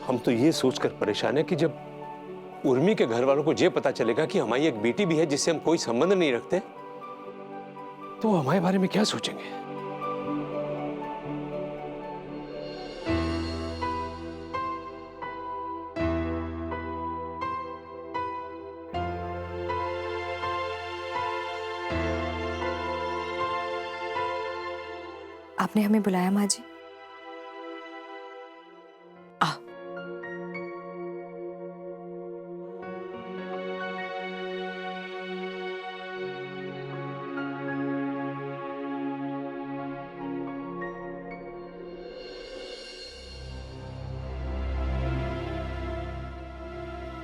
हम तो ये सोचकर परेशान है कि जब उर्मी के घर वालों को ये पता चलेगा कि हमारी एक बेटी भी है जिससे हम कोई संबंध नहीं रखते, तो वो हमारे बारे में क्या सोचेंगे। आपने हमें बुलाया माँ जी? आ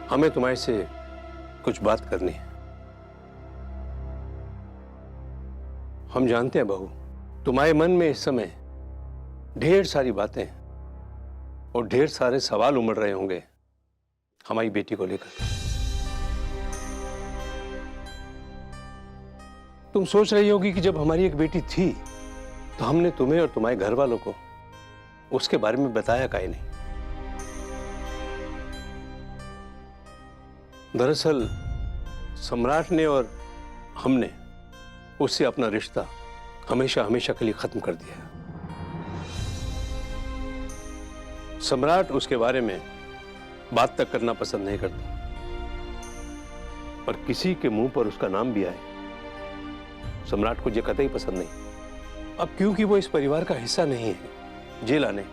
हमें तुम्हारे से कुछ बात करनी है। हम जानते हैं बहू, तुम्हारे मन में इस समय ढेर सारी बातें और ढेर सारे सवाल उमड़ रहे होंगे हमारी बेटी को लेकर। तुम सोच रही होगी कि जब हमारी एक बेटी थी तो हमने तुम्हें और तुम्हारे घर वालों को उसके बारे में बताया काहे नहीं। दरअसल सम्राट ने और हमने उससे अपना रिश्ता हमेशा हमेशा के लिए खत्म कर दिया है। सम्राट उसके बारे में बात तक करना पसंद नहीं करता, और किसी के मुंह पर उसका नाम भी आए सम्राट को ये कतई पसंद नहीं। अब क्योंकि वो इस परिवार का हिस्सा नहीं है, जेला ने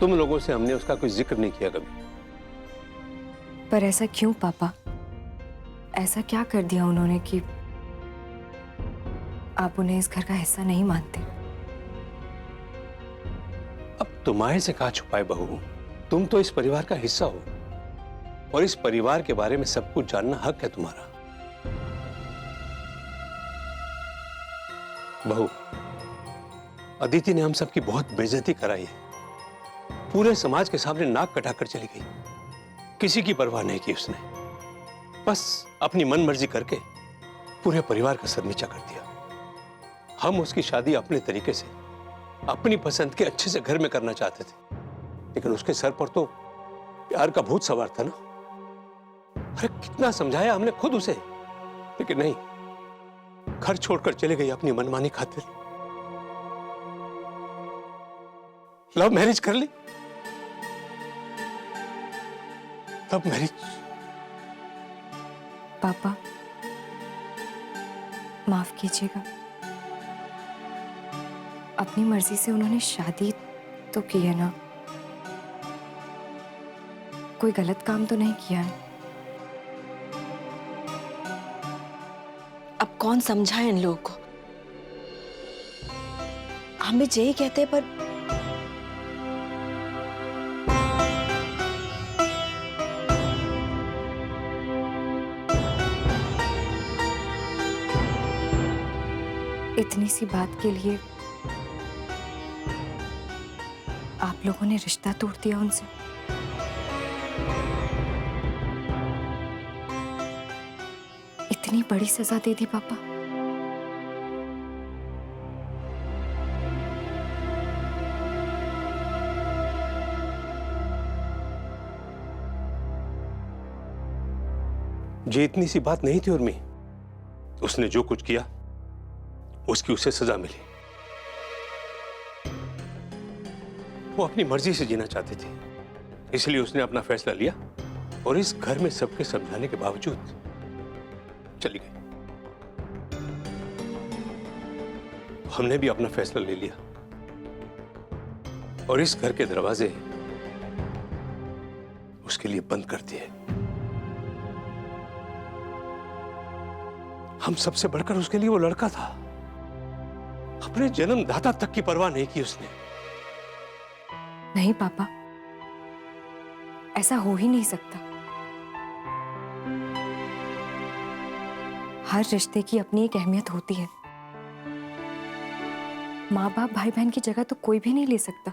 तुम लोगों से हमने उसका कोई जिक्र नहीं किया कभी। पर ऐसा क्यों पापा? ऐसा क्या कर दिया उन्होंने कि आप उन्हें इस घर का हिस्सा नहीं मानते? अब तुम्हारे से कहाँ छुपाए बहू, तुम तो इस परिवार का हिस्सा हो और इस परिवार के बारे में सब कुछ जानना हक है तुम्हारा। बहू, अदिति ने हम सबकी बहुत बेइज्जती कराई है। पूरे समाज के सामने नाक कटाकर चली गई, किसी की परवाह नहीं की उसने। बस अपनी मन मर्जी करके पूरे परिवार का सर नीचा कर दिया। हम उसकी शादी अपने तरीके से अपनी पसंद के अच्छे से घर में करना चाहते थे, लेकिन उसके सर पर तो प्यार का भूत सवार था ना। अरे कितना समझाया हमने खुद उसे, लेकिन नहीं, घर छोड़कर चले गई अपनी मनमानी खातिर। लव मैरिज कर ली। Love marriage. पापा माफ कीजिएगा, अपनी मर्जी से उन्होंने शादी तो की है ना, कोई गलत काम तो नहीं किया है। अब कौन समझाए इन लोगों को? हम भी यही कहते हैं, पर इतनी सी बात के लिए आप लोगों ने रिश्ता तोड़ दिया उनसे। इतनी बड़ी सजा दे दी पापा। ये इतनी सी बात नहीं थी उर्मी। उसने जो कुछ किया उसकी उसे सजा मिली। वो अपनी मर्जी से जीना चाहती थी, इसलिए उसने अपना फैसला लिया और इस घर में सबके समझाने के बावजूद चली गई। हमने भी अपना फैसला ले लिया और इस घर के दरवाजे उसके लिए बंद कर दिए। हम सबसे बढ़कर उसके लिए वो लड़का था। अपने जन्मदाता तक की परवाह नहीं की उसने। नहीं पापा, ऐसा हो ही नहीं सकता। हर रिश्ते की अपनी एक अहमियत होती है। माँ बाप भाई बहन की जगह तो कोई भी नहीं ले सकता।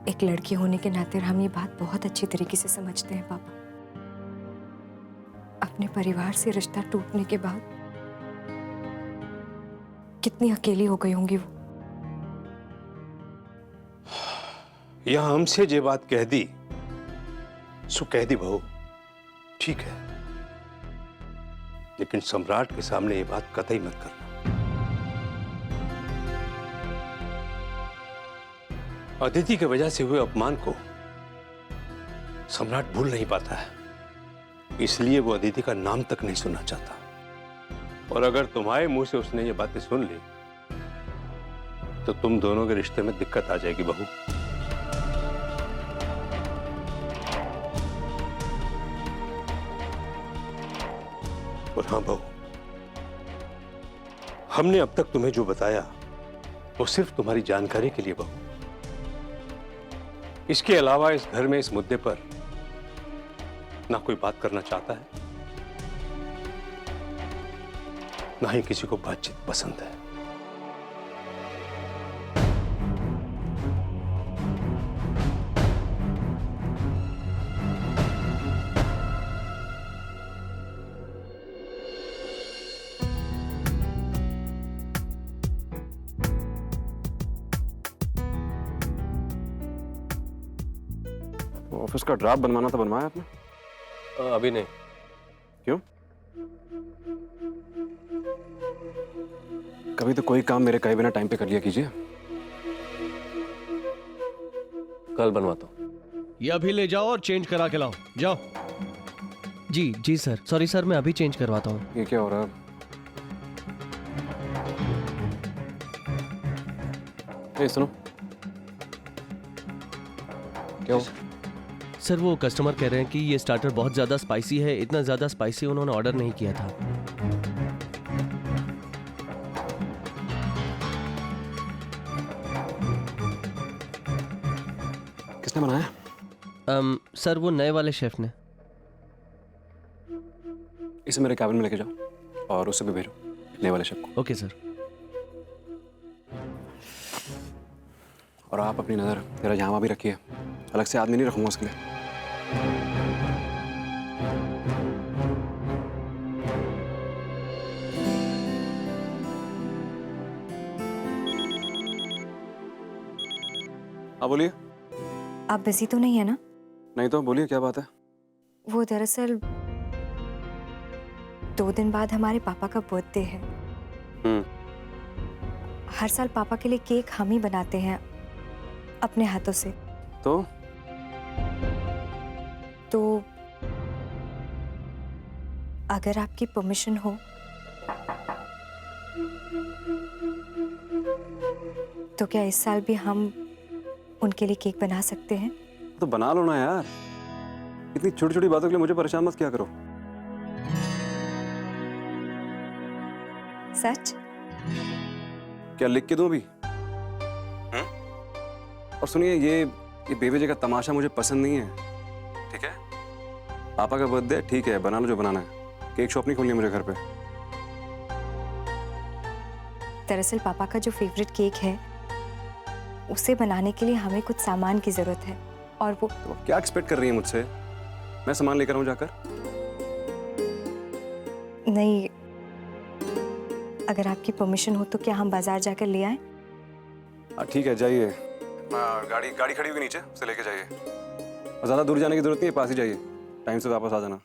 एक लड़की होने के नाते हम ये बात बहुत अच्छी तरीके से समझते हैं पापा। अपने परिवार से रिश्ता टूटने के बाद कितनी अकेली हो गई होंगी वो। यहां हमसे जे बात कह दी सो कह दी बहू, ठीक है, लेकिन सम्राट के सामने ये बात कतई मत करना। अदिति की वजह से हुए अपमान को सम्राट भूल नहीं पाता है, इसलिए वो अदिति का नाम तक नहीं सुनना चाहता। और अगर तुम्हारे मुंह से उसने ये बातें सुन ली तो तुम दोनों के रिश्ते में दिक्कत आ जाएगी बहू। और हाँ बहू, हमने अब तक तुम्हें जो बताया वो सिर्फ तुम्हारी जानकारी के लिए बहू। इसके अलावा इस घर में इस मुद्दे पर ना कोई बात करना चाहता है, ना ही किसी को बातचीत पसंद है। ऑफिस का ड्राफ्ट बनवाना था, बनवाया आपने? अभी नहीं। क्यों? कभी तो कोई काम मेरे कहे बिना टाइम पे कर लिया कीजिए। कल बनवाता हूँ। ये अभी ले जाओ और चेंज करा के लाओ, जाओ। जी जी सर, सॉरी सर, मैं अभी चेंज करवाता हूँ। ये क्या हो रहा है? ए, सुनो, क्या हो? सर वो कस्टमर कह रहे हैं कि ये स्टार्टर बहुत ज़्यादा स्पाइसी है, इतना ज़्यादा स्पाइसी उन्होंने ऑर्डर नहीं किया था। किसने बनाया? सर वो नए वाले शेफ ने। इसे मेरे कैबिन में लेके जाओ और उससे भी भेजो नए वाले शेफ को। Okay sir. और आप अपनी नज़र तेरा जहाँ भी रखिए, अलग से आदमी नहीं रखूंगा उसके लिए। हाँ बोलिए। आप बिजी तो नहीं है ना? नहीं तो बोलिए, क्या बात है? वो दरअसल 2 दिन बाद हमारे पापा का बर्थडे है। हर साल पापा के लिए केक हम ही बनाते हैं अपने हाथों से। तो अगर आपकी परमिशन हो तो क्या इस साल भी हम उनके लिए केक बना सकते हैं? तो बना लो ना यार, इतनी छोटी छोटी बातों के लिए मुझे परेशान मत किया करो। सच? क्या लिख के दूं अभी? और सुनिए, ये बेवजह का तमाशा मुझे पसंद नहीं है, ठीक है? पापा का बर्थडे, ठीक है, बना लो जो बनाना है। केक शॉप नहीं खोलनी है मुझे घर पे। दरअसल पापा का जो फेवरेट केक है उसे बनाने के लिए हमें कुछ सामान की जरूरत है, और वो तो क्या एक्सपेक्ट कर रही है मुझसे? मैं सामान लेकर आऊं जाकर? नहीं, अगर आपकी परमिशन हो तो क्या हम बाजार जाकर ले आएं? ठीक है, जाइए। गाड़ी खड़ी हुई नीचे, उसे लेके जाइए। और ज़्यादा दूर जाने की जरूरत नहीं है, पास ही जाइए। टाइम से वापस आ जाना।